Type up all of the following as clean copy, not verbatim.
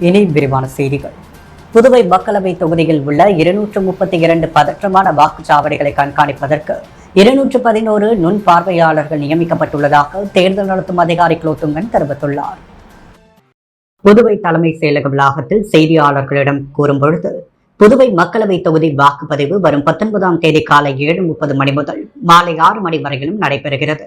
இனி விரிவான செய்திகள். புதுவை மக்களவை தொகுதியில் உள்ள 232 பதற்றமான வாக்குச்சாவடிகளை கண்காணிப்பதற்கு 211 நுண் பார்வையாளர்கள் நியமிக்கப்பட்டுள்ளதாக தேர்தல் நடத்தும் அதிகாரி குலோத்துங்கன் தெரிவித்துள்ளார். புதுவை தலைமை செயலக வளாகத்தில் செய்தியாளர்களிடம் கூறும்பொழுது, புதுவை மக்களவை தொகுதி வாக்குப்பதிவு வரும் 19ஆம் தேதி காலை 7:30 மணி முதல் மாலை 6 மணி வரையிலும் நடைபெறுகிறது.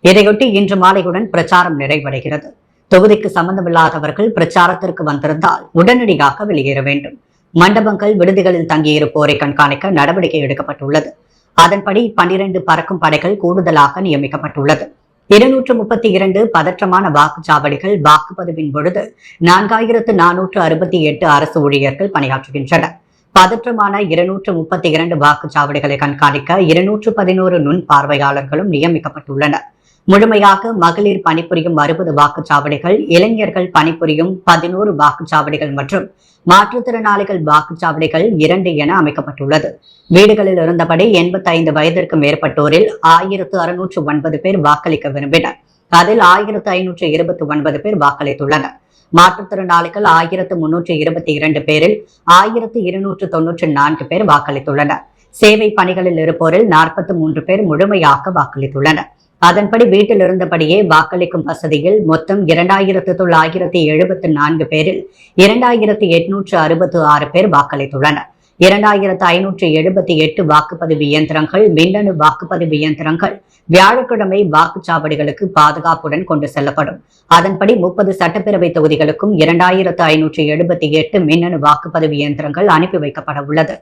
இதையொட்டி இன்று மாலையுடன் பிரச்சாரம் நிறைவடைகிறது. தொகுதிக்கு சம்பந்தமில்லாதவர்கள் பிரச்சாரத்திற்கு வந்திருந்தால் உடனடியாக வெளியேற வேண்டும். மண்டபங்கள், விடுதிகளில் தங்கியிருப்போரை கண்காணிக்க நடவடிக்கை எடுக்கப்பட்டுள்ளது. அதன்படி 12 பறக்கும் படைகள் கூடுதலாக நியமிக்கப்பட்டுள்ளது. 232 பதற்றமான வாக்குச்சாவடிகள் வாக்குப்பதிவின் பொழுது 4468 அரசு ஊழியர்கள் பணியாற்றுகின்றனர். பதற்றமான 232 வாக்குச்சாவடிகளை கண்காணிக்க 211 நுண் பார்வையாளர்களும் நியமிக்கப்பட்டுள்ளனர். முழுமையாக மகளிர் பணிபுரியும் 60 வாக்குச்சாவடிகள், இளைஞர்கள் பணிபுரியும் 11 வாக்குச்சாவடிகள் மற்றும் மாற்றுத்திறனாளிகள் வாக்குச்சாவடிகள் 2 என அமைக்கப்பட்டுள்ளது. வீடுகளில் இருந்தபடி 85 வயதிற்கு மேற்பட்டோரில் 1609 பேர் வாக்களிக்க விரும்பினர். அதில் 1529 பேர் வாக்களித்துள்ளனர். மாற்றுத்திறனாளிகள் 1322 பேரில் 1294 பேர் வாக்களித்துள்ளனர். சேவை பணிகளில் இருப்போரில் 43 பேர் முழுமையாக வாக்களித்துள்ளனர். அதன்படி வீட்டில் இருந்தபடியே வாக்களிக்கும் வசதியில் மொத்தம் 2974 பேரில் 2866 பேர் வாக்களித்துள்ளனர். 2578 வாக்குப்பதிவு இயந்திரங்கள், மின்னணு வாக்குப்பதிவு இயந்திரங்கள் வியாழக்கிழமை வாக்குச்சாவடிகளுக்கு பாதுகாப்புடன் கொண்டு செல்லப்படும். அதன்படி 30 சட்டப்பேரவை தொகுதிகளுக்கும் 2578 மின்னணு வாக்குப்பதிவு இயந்திரங்கள் அனுப்பி வைக்கப்பட உள்ளது.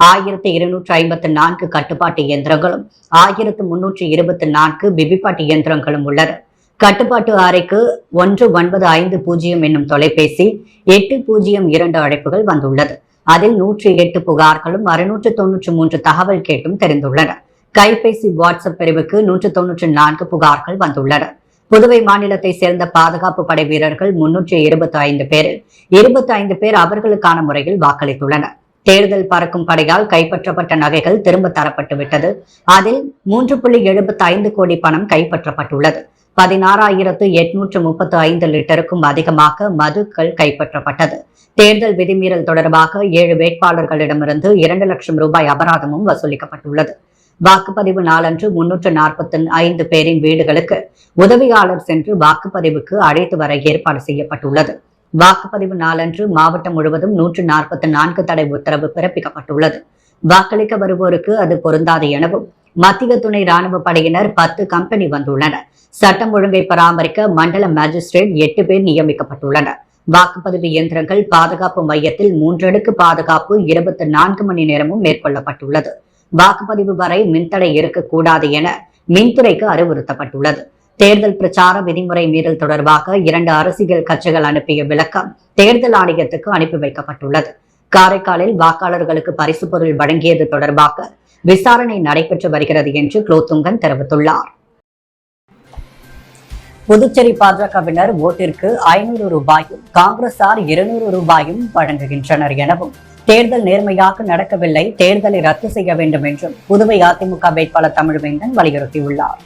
1254 கட்டுப்பாட்டு இயந்திரங்களும் 1324 விவிபாட் இயந்திரங்களும் உள்ளன. கட்டுப்பாட்டு அறைக்கு 1950 என்னும் தொலைபேசி, 802 அழைப்புகள் வந்துள்ளது. அதில் 108 புகார்களும் 693 தகவல் கேட்டும் தெரிந்துள்ளன. கைபேசி, வாட்ஸ்அப் பிரிவுக்கு 194 புகார்கள் வந்துள்ளன. புதுவை மாநிலத்தை சேர்ந்த பாதுகாப்பு படை வீரர்கள் 325 பேரில் 25 பேர் அவர்களுக்கான முறையில் வாக்களித்துள்ளனர். தேர்தல் பறக்கும் படையால் கைப்பற்றப்பட்ட நகைகள் திரும்ப தரப்பட்டு விட்டது. அதில் 3.75 கோடி பணம் கைப்பற்றப்பட்டுள்ளது. 16,835 லிட்டருக்கும் அதிகமாக மதுக்கள் கைப்பற்றப்பட்டது. தேர்தல் விதிமீறல் தொடர்பாக 7 வேட்பாளர்களிடமிருந்து 2 லட்சம் ரூபாய் அபராதமும் வசூலிக்கப்பட்டுள்ளது. வாக்குப்பதிவு நாளன்று 345 பேரின் வீடுகளுக்கு உதவியாளர் சென்று வாக்குப்பதிவுக்கு அழைத்து வர ஏற்பாடு செய்யப்பட்டுள்ளது. வாக்குப்பதிவு நாளன்று மாவட்டம் முழுவதும் 144 தடை உத்தரவு பிறப்பிக்கப்பட்டுள்ளது. வாக்களிக்க வருவோருக்கு அது பொருந்தாது எனவும் மத்திய துணை ராணுவ படையினர் 10 கம்பெனி வந்துள்ளனர். சட்டம் ஒழுங்கை பராமரிக்க மண்டல மேஜிஸ்ட்ரேட் 8 பேர் நியமிக்கப்பட்டுள்ளனர். வாக்குப்பதிவு இயந்திரங்கள் பாதுகாப்பு மையத்தில் 3 அடுக்கு பாதுகாப்பு 24 மணி நேரமும் மேற்கொள்ளப்பட்டுள்ளது. வாக்குப்பதிவு வரை மின்தடை இருக்கக்கூடாது என மின்துறைக்கு அறிவுறுத்தப்பட்டுள்ளது. தேர்தல் பிரச்சார விதிமுறை மீறல் தொடர்பாக 2 அரசியல் கட்சிகள் அனுப்பிய விளக்கம் தேர்தல் ஆணையத்துக்கு அனுப்பி வைக்கப்பட்டுள்ளது. காரைக்காலில் வாக்காளர்களுக்கு பரிசு பொருள் வழங்கியது தொடர்பாக விசாரணை நடைபெற்று வருகிறது என்று குலோத்துங்கன் தெரிவித்துள்ளார். புதுச்சேரி பாஜகவினர் ஓட்டிற்கு 500 ரூபாயும் காங்கிரசார் 200 ரூபாயும் வழங்குகின்றனர் எனவும், தேர்தல் நேர்மையாக நடக்கவில்லை, தேர்தலை ரத்து செய்ய வேண்டும் என்றும் புதுவை அதிமுக வேட்பாளர் தமிழ்வேந்தன் வலியுறுத்தியுள்ளார்.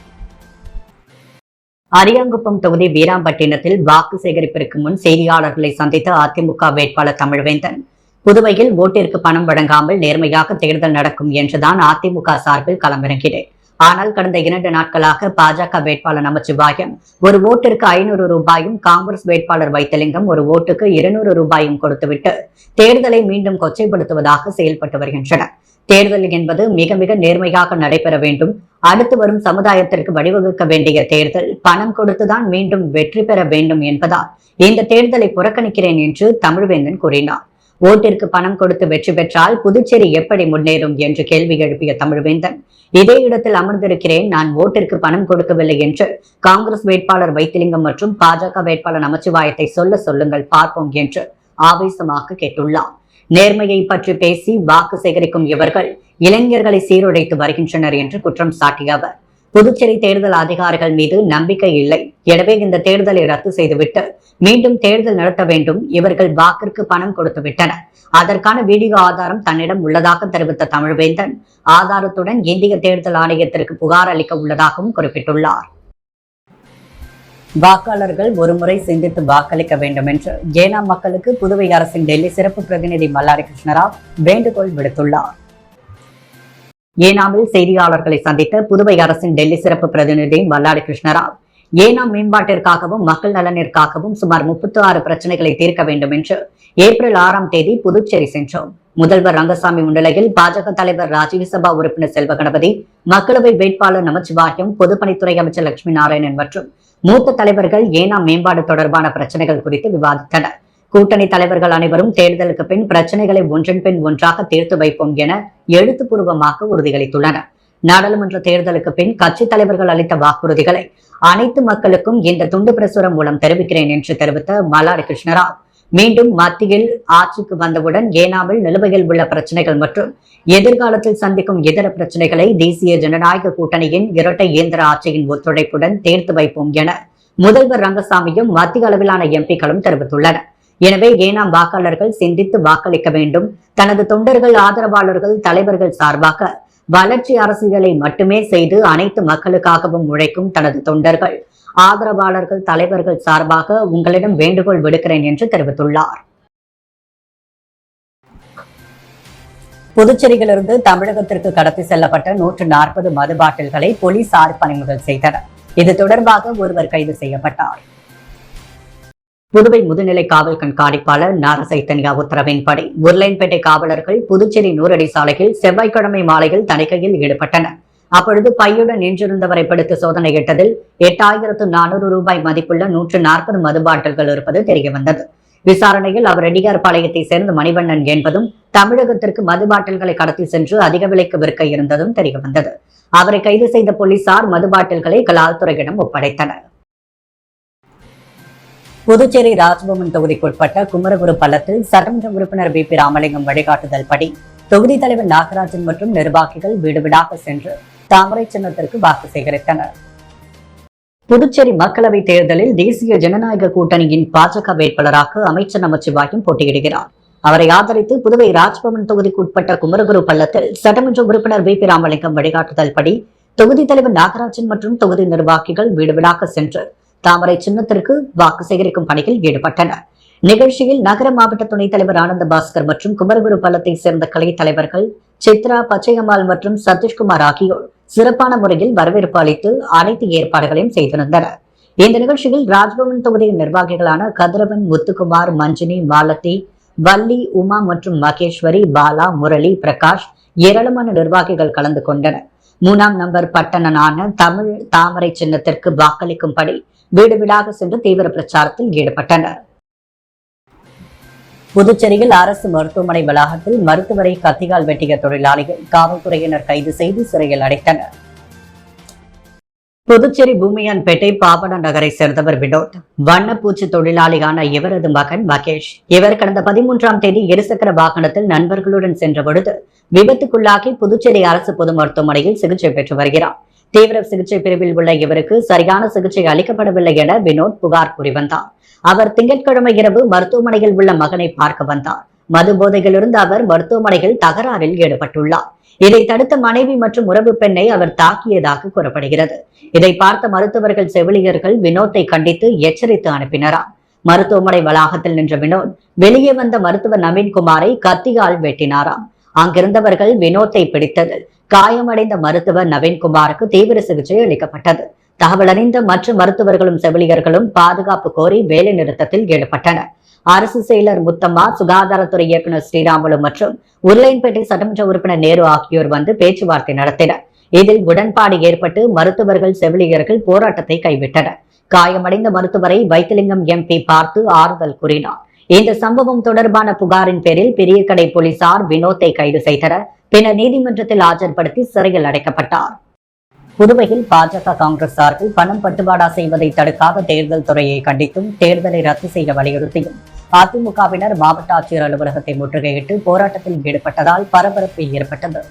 அரியாங்குப்பம் தொகுதி வீராம்பட்டினத்தில் வாக்கு சேகரிப்பிற்கு முன் செய்தியாளர்களை சந்தித்த அதிமுக வேட்பாளர் தமிழ்வேந்தன், புதுவையில் ஓட்டிற்கு பணம் வழங்காமல் நேர்மையாக தேர்தல் நடக்கும் என்றுதான் அதிமுக சார்பில் களமிறங்கினேன். ஆனால் கடந்த 2 நாட்களாக பாஜக வேட்பாளர் நமச்சிவாயம் ஒரு ஓட்டிற்கு 500 ரூபாயும், காங்கிரஸ் வேட்பாளர் வைத்திலிங்கம் ஒரு ஓட்டுக்கு 200 ரூபாயும் கொடுத்துவிட்டு தேர்தலை மீண்டும் கொச்சைப்படுத்துவதாக செயல்பட்டு வருகின்றனர். தேர்தல் என்பது மிக மிக நேர்மையாக நடைபெற வேண்டும். அடுத்து வரும் சமுதாயத்திற்கு வழிவகுக்க வேண்டிய தேர்தல் பணம் கொடுத்துதான் மீண்டும் வெற்றி பெற வேண்டும் என்பதால் இந்த தேர்தலை புறக்கணிக்கிறேன் என்று தமிழ்வேந்தன் கூறினார். ஓட்டிற்கு பணம் கொடுத்து வெற்றி பெற்றால் புதுச்சேரி எப்படி முன்னேறும் என்று கேள்வி எழுப்பிய தமிழ்வேந்தன், இதே இடத்தில் அமர்ந்திருக்கிறேன், நான் ஓட்டிற்கு பணம் கொடுக்கவில்லை என்று காங்கிரஸ் வேட்பாளர் வைத்திலிங்கம் மற்றும் பாஜக வேட்பாளர் நமச்சிவாயத்தை சொல்லுங்கள் பார்ப்போம் என்று ஆவேசமாக கேட்டுள்ளார். நேர்மையை பற்றி பேசி வாக்கு சேகரிக்கும் இவர்கள் இளைஞர்களை சீரழித்து வருகின்றனர் என்று குற்றம் சாட்டிய அவர், புதுச்சேரி தேர்தல் அதிகாரிகள் மீது நம்பிக்கை இல்லை, எனவே இந்த தேர்தலை ரத்து செய்துவிட்டு மீண்டும் தேர்தல் நடத்த வேண்டும். இவர்கள் வாக்கிற்கு பணம் கொடுத்து விட்டனர். அதற்கான வீடியோ ஆதாரம் தன்னிடம் உள்ளதாக தெரிவித்த தமிழ்வேந்தன், ஆதாரத்துடன் இந்திய தேர்தல் ஆணையத்திற்கு புகார் அளிக்க உள்ளதாகவும் குறிப்பிட்டுள்ளார். வாக்காளர்கள் ஒருமுறை சிந்தித்து வாக்களிக்க வேண்டும் என்று ஏனாம் மக்களுக்கு புதுவை அரசின் டெல்லி சிறப்பு பிரதிநிதி மல்லாடி கிருஷ்ணராவ் வேண்டுகோள் விடுத்துள்ளார். ஏனாமில் செய்தியாளர்களை சந்தித்த புதுவை அரசின் டெல்லி சிறப்பு பிரதிநிதி மல்லாடி கிருஷ்ணராவ் ஏனாம் மேம்பாட்டிற்காகவும் மக்கள் நலனிற்காகவும் சுமார் 36 பிரச்சனைகளை தீர்க்க வேண்டும் என்று ஏப்ரல் 6ஆம் தேதி புதுச்சேரி சென்றோம். முதல்வர் ரங்கசாமி முன்னிலையில் பாஜக தலைவர் ராஜ்யசபா உறுப்பினர் செல்வ கணபதி, மக்களவை வேட்பாளர் நமச்சிவாயம், பொதுப்பணித்துறை அமைச்சர் லட்சுமி நாராயணன் மற்றும் மூத்த தலைவர்கள் ஏனாம் மேம்பாடு தொடர்பான பிரச்சனைகள் குறித்து விவாதித்தனர். கூட்டணி தலைவர்கள் அனைவரும் தேர்தலுக்கு பின் பிரச்சனைகளை ஒன்றன் பின் ஒன்றாக தீர்த்து வைப்போம் என எழுத்துப்பூர்வமாக உறுதியளித்துள்ளனர். நாடாளுமன்ற தேர்தலுக்கு பின் கட்சித் தலைவர்கள் அளித்த வாக்குறுதிகளை அனைத்து மக்களுக்கும் இந்த துண்டு பிரசுரம் மூலம் தெரிவிக்கிறேன் என்று தெரிவித்த மல்லாடி கிருஷ்ணராவ், மீண்டும் மத்தியில் ஆட்சிக்கு வந்தவுடன் ஏனாமில் நிலுவையில் உள்ள பிரச்சனைகள் மற்றும் எதிர்காலத்தில் சந்திக்கும் இதர பிரச்சனைகளை தேசிய ஜனநாயக கூட்டணியின் இரட்டை இயந்திர ஆட்சியின் ஒத்துழைப்புடன் தீர்த்து வைப்போம் என முதல்வர் ரங்கசாமியும் மத்திய அளவிலான எம்பிக்களும் தெரிவித்துள்ளனர். எனவே ஏனாம் வாக்காளர்கள் சிந்தித்து வாக்களிக்க வேண்டும். தனது தொண்டர்கள், ஆதரவாளர்கள், தலைவர்கள் சார்பாக வளர்ச்சி அரசியலை மட்டுமே செய்து அனைத்து மக்களுக்காகவும் உழைக்கும் தனது தொண்டர்கள், ஆதரவாளர்கள், தலைவர்கள் சார்பாக உங்களிடம் வேண்டுகோள் விடுக்கிறேன் என்று தெரிவித்துள்ளார். புதுச்சேரியிலிருந்து தமிழகத்திற்கு கடத்தி செல்லப்பட்ட 140 மது பாட்டில்களை போலீசார் பறிமுதல் செய்தனர். இது தொடர்பாக ஒருவர் கைது செய்யப்பட்டார். புதுவை முதுநிலை காவல் கண்காணிப்பாளர் நாரசைத்தன்யா உத்தரவின்படி உருளையன்பேட்டை காவலர்கள் புதுச்சேரி 100 அடி சாலையில் செவ்வாய்க்கிழமை மாலையில் தணிக்கையில் ஈடுபட்டனர். அப்பொழுது பையுடன் நின்றிருந்தவரை பிடித்து சோதனையிட்டதில் 8400 ரூபாய் மதிப்புள்ள 140 மது பாட்டில்கள் இருப்பது தெரியவந்தது. விசாரணையில் அவர் ரெடியார் பாளையத்தை சேர்ந்த மணிவண்ணன் என்பதும் தமிழகத்திற்கு மது பாட்டில்களை கடத்தி சென்று அதிக விலைக்கு விற்க இருந்ததும் தெரியவந்தது. அவரை கைது செய்த போலீசார் மது பாட்டில்களை கலால்துறையிடம் ஒப்படைத்தனர். புதுச்சேரி ராஜ்பவன் தொகுதிக்குட்பட்ட குமரகுரு பள்ளத்தில் சட்டமன்ற உறுப்பினர் வி. பி. ராமலிங்கம் வழிகாட்டுதல் படி தொகுதி தலைவர் நாகராஜன் மற்றும் நிர்வாகிகள் வீடு வீடாக சென்று தாமரை சின்னத்திற்கு வாக்கு சேகரித்தனர். புதுச்சேரி மக்களவைத் தேர்தலில் தேசிய ஜனநாயக கூட்டணியின் பாஜக வேட்பாளராக அமைச்சர் நமச்சிவாயம் போட்டியிடுகிறார். அவரை ஆதரித்து புதுவை ராஜ்பவன் தொகுதிக்குட்பட்ட குமரகுரு பள்ளத்தில் சட்டமன்ற உறுப்பினர் வி. பி. ராமலிங்கம் வழிகாட்டுதல் படி தொகுதி தலைவர் நாகராஜன் மற்றும் தொகுதி நிர்வாகிகள் வீடு வீடாக சென்று தாமரை சின்னத்திற்கு வாக்கு சேகரிக்கும் பணியில் ஈடுபட்டனர். நிகழ்ச்சியில் நகர மாவட்ட துணைத் தலைவர் ஆனந்த பாஸ்கர் மற்றும் குமரகுரு பள்ளத்தை சேர்ந்த கலை தலைவர்கள் சித்ரா, பச்சையம்மாள் மற்றும் சதீஷ்குமார் ஆகியோர் சிறப்பான முறையில் வரவேற்பு அளித்து அனைத்து ஏற்பாடுகளையும் செய்திருந்தனர். இந்த நிகழ்ச்சியில் ராஜ்பவன் தொகுதியின் நிர்வாகிகளான கதிரவன், முத்துக்குமார், மஞ்சினி, மாலதி, வள்ளி, உமா மற்றும் மகேஸ்வரி, பாலா, முரளி, பிரகாஷ் ஏராளமான நிர்வாகிகள் கலந்து கொண்டனர். 3ஆம் நம்பர் பட்டணனான தமிழ் தாமரை சின்னத்திற்கு வாக்களிக்கும்படி வீடு வீடாக சென்று தீவிர பிரச்சாரத்தில் ஈடுபட்டனர். புதுச்சேரியில் அரசு மருத்துவமனை வளாகத்தில் மருத்துவரை கத்தியால் வெட்டிய தொழிலாளிகள் காவல்துறையினர் கைது செய்து சிறையில் அடைத்தனர். புதுச்சேரி பூமியான்பேட்டை பாபட நகரை சேர்ந்தவர் வினோத். வண்ணப்பூச்சி தொழிலாளியான இவரது மகன் மகேஷ். இவர் கடந்த 13ஆம் தேதி இருசக்கர வாகனத்தில் நண்பர்களுடன் சென்ற பொழுது விபத்துக்குள்ளாகி புதுச்சேரி அரசு பொது மருத்துவமனையில் சிகிச்சை பெற்று வருகிறார். தீவிர சிகிச்சை பிரிவில் உள்ள இவருக்கு சரியான சிகிச்சை அளிக்கப்படவில்லை என வினோத் புகார் கூறி வந்தார். அவர் திங்கட்கிழமை இரவு மருத்துவமனையில் உள்ள மகனை பார்க்க வந்தார். மது போதையிலிருந்து அவர் மருத்துவமனையில் தகராறில் ஈடுபட்டுள்ளார். இதை தடுத்த மனைவி மற்றும் உறவு பெண்ணை அவர் தாக்கியதாக கூறப்படுகிறது. இதை பார்த்த மருத்துவர்கள், செவிலியர்கள் வினோத்தை கண்டித்து எச்சரித்து அனுப்பினராம். மருத்துவமனை வளாகத்தில் நின்ற வினோத் வெளியே வந்த மருத்துவர் நவீன்குமாரை கத்தியால் வெட்டினாராம். அங்கிருந்தவர்கள் வினோத்தை பிடித்ததில் காயமடைந்த மருத்துவர் நவீன்குமாருக்கு தீவிர சிகிச்சை அளிக்கப்பட்டது. தகவல் அறிந்த மற்ற மருத்துவர்களும் செவிலியர்களும் பாதுகாப்பு கோரி வேலை நிறுத்தத்தில் ஈடுபட்டனர். அரசு செயலர் முத்தம்மா, சுகாதாரத்துறை இயக்குநர் ஸ்ரீராமுலு மற்றும் உருளையன்பேட்டை சட்டமன்ற உறுப்பினர் நேரு ஆகியோர் வந்து பேச்சுவார்த்தை நடத்தினர். இதில் உடன்பாடு ஏற்பட்டு மருத்துவர்கள், செவிலியர்கள் போராட்டத்தை கைவிட்டனர். காயமடைந்த மருத்துவரை வைத்திலிங்கம் எம்பி பார்த்து ஆறுதல் கூறினார். இந்த சம்பவம் தொடர்பான புகாரின் பேரில் பெரியகடை போலீசார் வினோத்தை கைது செய்தனர். பின்னர் நீதிமன்றத்தில் ஆஜர்படுத்தி சிறையில் அடைக்கப்பட்டார். புதுவையில் பாஜக, காங்கிரஸ் சார்பில் பணம் பட்டுவாடா செய்வதை தடுக்காத தேர்தல் துறையை கண்டித்தும் தேர்தலை ரத்து செய்ய வலியுறுத்தியும் அதிமுகவினர் மாவட்ட ஆட்சியர் அலுவலகத்தை முற்றுகையிட்டு போராட்டத்தில் ஈடுபட்டதால் பரபரப்பு ஏற்பட்டது.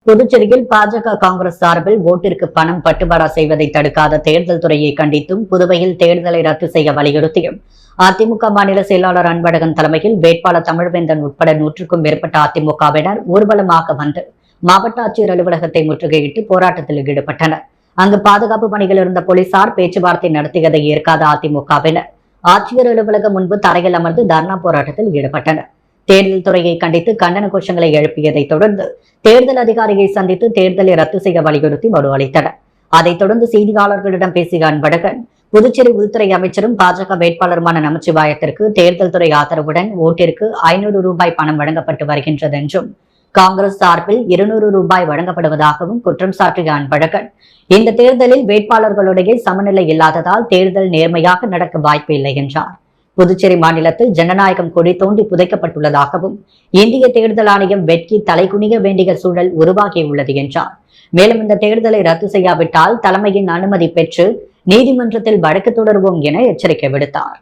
புதுச்சேரியில் பாஜக, காங்கிரஸ் சார்பில் ஓட்டிற்கு பணம் பட்டுவாடா செய்வதை தடுக்காத தேர்தல் துறையை கண்டித்தும் புதுவையில் தேர்தலை ரத்து செய்ய வலியுறுத்தியும் அதிமுக மாநில செயலாளர் அன்பழகன் தலைமையில் வேட்பாளர் தமிழ்வேந்தன் உட்பட 100க்கும் மேற்பட்ட அதிமுகவினர் ஊர்வலமாக வந்து மாவட்ட ஆட்சியர் அலுவலகத்தை முற்றுகையிட்டு போராட்டத்தில் ஈடுபட்டனர். அங்கு பாதுகாப்பு பணியில் இருந்த போலீசார் பேச்சுவார்த்தை நடத்தியதை ஏற்காத அதிமுகவினர் ஆட்சியர் அலுவலகம் முன்பு தரையில் அமர்ந்து தர்ணா போராட்டத்தில் ஈடுபட்டனர். தேர்தல் துறையை கண்டித்து கண்டன கோஷங்களை எழுப்பியதை தொடர்ந்து தேர்தல் அதிகாரியை சந்தித்து தேர்தலை ரத்து செய்ய வலியுறுத்தி மனு அளித்தனர். அதைத் தொடர்ந்து செய்தியாளர்களிடம் பேசிய அன்பழகன், புதுச்சேரி உள்துறை அமைச்சரும் பாஜக வேட்பாளருமான நமச்சிவாயத்திற்கு தேர்தல் துறை ஆதரவுடன் ஓட்டிற்கு 500 ரூபாய் பணம் வழங்கப்பட்டு வருகின்றது என்றும், காங்கிரஸ் சார்பில் 200 ரூபாய் வழங்கப்படுவதாகவும் குற்றம் சாட்டிய அன்பழகன், இந்த தேர்தலில் வேட்பாளர்களுடைய சமநிலை இல்லாததால் தேர்தல் நேர்மையாக நடக்க வாய்ப்பு இல்லை என்றார். புதுச்சேரி மாநிலத்தில் ஜனநாயகம் கொடி தோண்டி புதைக்கப்பட்டுள்ளதாகவும், இந்திய தேர்தல் ஆணையம் வெட்கி தலைகுனிய வேண்டிய சூழல் உருவாகியுள்ளது என்றார். மேலும் இந்த தேர்தலை ரத்து செய்யாவிட்டால் தலைமையின் அனுமதி பெற்று நீதிமன்றத்தில் வழக்கு தொடருவோம் என எச்சரிக்கை விடுத்தார்.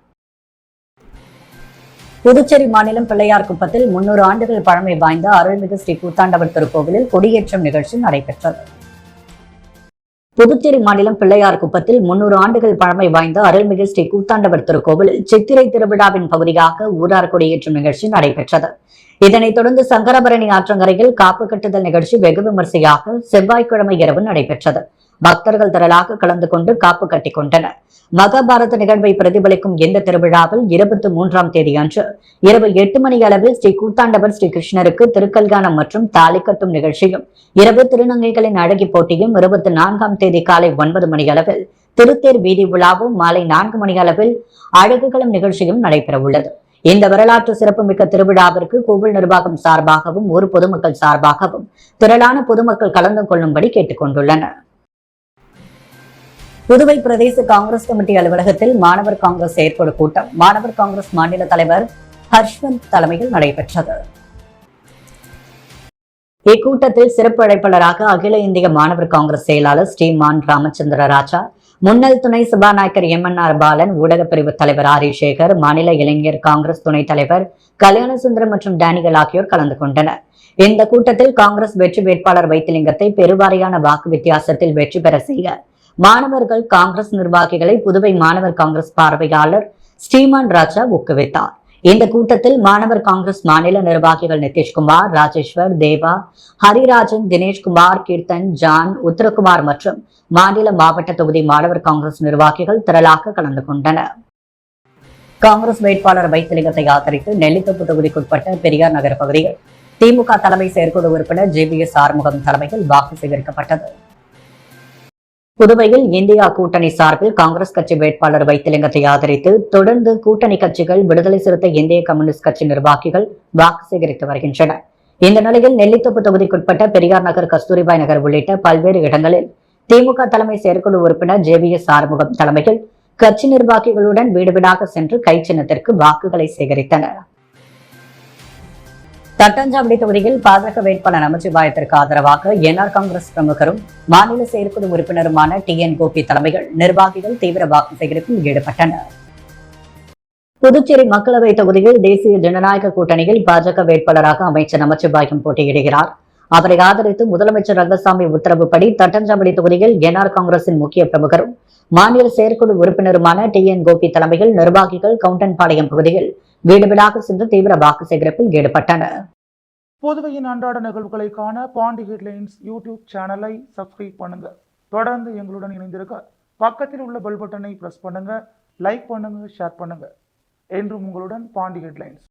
புதுச்சேரி மாநிலம் பிள்ளையார்குப்பத்தில் 300 ஆண்டுகள் பழமை வாய்ந்த அருள்மிகு ஸ்ரீ கூத்தாண்டவர் திருக்கோவிலில் கொடியேற்றம் நிகழ்ச்சி நடைபெற்றது. புதுச்சேரி மாநிலம் பிள்ளையார்குப்பத்தில் 300 ஆண்டுகள் பழமை வாய்ந்த அருள்மிகு ஸ்ரீ கூத்தாண்டவர் திருக்கோவிலில் சித்திரை திருவிழாவின் பகுதியாக ஊரார் கொடியேற்றும் நிகழ்ச்சி நடைபெற்றது. இதனைத் தொடர்ந்து சங்கரபரணி ஆற்றங்கரையில் காப்பு கட்டுதல் நிகழ்ச்சி வெகு விமர்சையாக செவ்வாய்க்கிழமை இரவு நடைபெற்றது. பக்தர்கள் திரளாக கலந்து கொண்டு காப்பு கட்டிக் கொண்டனர். மகாபாரத நிகழ்வை பிரதிபலிக்கும் இந்த திருவிழாவில் 23ஆம் தேதி அன்று இரவு 8 மணி அளவில் ஸ்ரீ கூத்தாண்டவர் ஸ்ரீ கிருஷ்ணருக்கு திருக்கல்யாணம் மற்றும் தாலி கட்டும் நிகழ்ச்சியும், இரவு திருநங்கைகளின் அழகி போட்டியும், 24ஆம் தேதி காலை 9 மணி அளவில் திருத்தேர் வீதி விழாவும், மாலை 4 மணி அளவில் அழகுகளும் நிகழ்ச்சியும் நடைபெற உள்ளது. இந்த வரலாற்று சிறப்புமிக்க திருவிழாவிற்கு கோவில் நிர்வாகம் சார்பாகவும் ஊர் பொதுமக்கள் சார்பாகவும் திரளான பொதுமக்கள் கலந்து கொள்ளும்படி கேட்டுக் கொண்டுள்ளனர். புதுவை பிரதேச காங்கிரஸ் கமிட்டி அலுவலகத்தில் மாணவர் காங்கிரஸ் செயற்குழு கூட்டம் மாணவர் காங்கிரஸ் மாநில தலைவர் ஹர்ஷ்வந்த் தலைமையில் நடைபெற்றது. இக்கூட்டத்தில் சிறப்பு அழைப்பாளராக அகில இந்திய மாணவர் காங்கிரஸ் செயலாளர் ஸ்ரீமான் ராமச்சந்திர ராஜா, முன்னாள் துணை சபாநாயகர் MNR பாலன், ஊடகப் பிரிவு தலைவர் ஆரி சேகர், மாநில இளைஞர் காங்கிரஸ் துணைத் தலைவர் கல்யாணசுந்தரம் மற்றும் டேனியல் ஆகியோர் கலந்து கொண்டனர். இந்த கூட்டத்தில் காங்கிரஸ் வெற்றி வேட்பாளர் வைத்திலிங்கத்தை பெருவாரியான வாக்கு வித்தியாசத்தில் வெற்றி பெற செய்ய மாணவர்கள் காங்கிரஸ் நிர்வாகிகளை புதுவை மாணவர் காங்கிரஸ் பார்வையாளர் ஸ்ரீமான் ராஜா ஊக்குவித்தார். இந்த கூட்டத்தில் மாணவர் காங்கிரஸ் மாநில நிர்வாகிகள் நிதிஷ்குமார், ராஜேஸ்வர், தேவா, ஹரிராஜன், தினேஷ்குமார், கீர்த்தன், ஜான், உத்தரகுமார் மற்றும் மாநில மாவட்ட தொகுதி மாணவர் காங்கிரஸ் நிர்வாகிகள் திரளாக கலந்து கொண்டனர். காங்கிரஸ் வேட்பாளர் வைத்திலிங்கத்தை ஆதரித்து நெல்லித்தோப்பு தொகுதிக்குட்பட்ட பெரியார் நகர் பகுதியில் திமுக தலைமை செயற்குழு உறுப்பினர் JBS ஆறுமுகம் தலைமையில் வாக்கு சேகரிக்கப்பட்டது. புதுவையில் இந்தியா கூட்டணி சார்பில் காங்கிரஸ் கட்சி வேட்பாளர் வைத்திலிங்கத்தை ஆதரித்து தொடர்ந்து கூட்டணி கட்சிகள், விடுதலை சிறுத்தை, இந்திய கம்யூனிஸ்ட் கட்சி நிர்வாகிகள் வாக்கு சேகரித்து வருகின்றனர். இந்த நிலையில் நெல்லித்தோப்பு தொகுதிக்குட்பட்ட பெரியார் நகர், கஸ்தூரிபாய் நகர் உள்ளிட்ட பல்வேறு இடங்களில் திமுக தலைமை செயற்குழு உறுப்பினர் JBS ஆறுமுகம் தலைமையில் கட்சி நிர்வாகிகளுடன் வீடு வீடாக சென்று கை சின்னத்திற்கு வாக்குகளை சேகரித்தனர். தட்டாஞ்சாவடி தொகுதியில் பாஜக வேட்பாளர் நமச்சிவாயத்திற்கு ஆதரவாக NR காங்கிரஸ் பிரமுகரும் மாநில செயற்குழு உறுப்பினருமான TN கோபி தலைமையில் நிர்வாகிகள் தீவிர வாக்கு சேகரிப்பில் ஈடுபட்டனர். புதுச்சேரி மக்களவை தொகுதியில் தேசிய ஜனநாயக கூட்டணியில் பாஜக வேட்பாளராக அமைச்சர் நமச்சிவாயம் போட்டியிடுகிறார். அவரை ஆதரித்து முதலமைச்சர் ரங்கசாமி உத்தரவுப்படி தட்டாஞ்சாவடி தொகுதியில் NR காங்கிரசின் முக்கிய பிரமுகரும் மாநில செயற்குழு உறுப்பினருமான TN கோபி தலைமையில் நிர்வாகிகள் கவுண்டன்பாளையம் பகுதியில் வீடு வீடாக சென்று தீவிர வாக்கு சேகரிப்பில் ஈடுபட்டனர். புதுவையின் அன்றாட நிகழ்வுகளை காண பாண்டி ஹெட்லைன்ஸ் யூடியூப் சேனலை சப்ஸ்கிரைப் பண்ணுங்க. தொடர்ந்து எங்களுடன் இணைந்திருக்க பக்கத்தில் உள்ள பெல் பட்டனை பிரஸ் பண்ணுங்க. லைக் பண்ணுங்க, ஷேர் பண்ணுங்க. என்றும் உங்களுடன் பாண்டி ஹெட்லைன்ஸ்.